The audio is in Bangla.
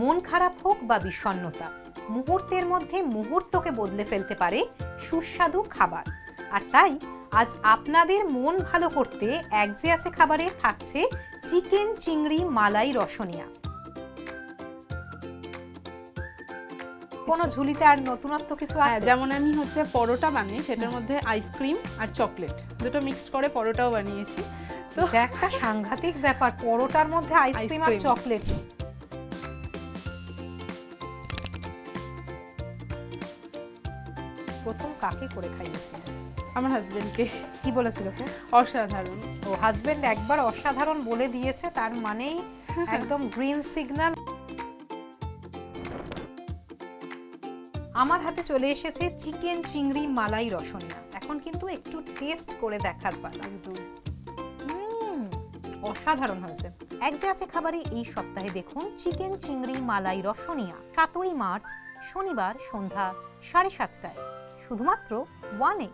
মন খারাপ হোক বা বিষণ্ণতা, মুহূর্তের মধ্যে মুহূর্তকে বদলে ফেলতে পারে সুস্বাদু খাবার। আর তাই আজ আপনাদের মন ভালো করতে এক যে আছে খাবারে থাকছে চিকেন চিংড়ি মালাই রসনিয়া। কোনো ঝুলিতে আর নতুনত্ব কিছু আছে? যেমন আমি পরোটা বানিয়ে সেটার মধ্যে আইসক্রিম আর চকলেট দুটো মিক্সড করে পরোটাও বানিয়েছি। তো একটা সাংঘাতিক ব্যাপার, পরোটার মধ্যে আইসক্রিম আর চকলেট। প্রথম কাকে করে খাইয়েছিল? আমার হাজবেন্ডকে। কি বলেছিল? অসাধারণ। ও হাজবেন্ড একবার অসাধারণ বলে দিয়েছে, তার মানেই একদম গ্রিন সিগন্যাল। আমার হাতে চলে এসেছে চিকেন চিংড়ি মালাই রসনিয়া। এখন কিন্তু একটু টেস্ট করে দেখার পালা। অসাধারণ হয়েছে। এক যে আছে খাবারে এই সপ্তাহে দেখুন চিকেন চিংড়ি মালাই রসনিয়া 7ই মার্চ শনিবার সন্ধ্যা 7:30টায় শুধুমাত্র 1A।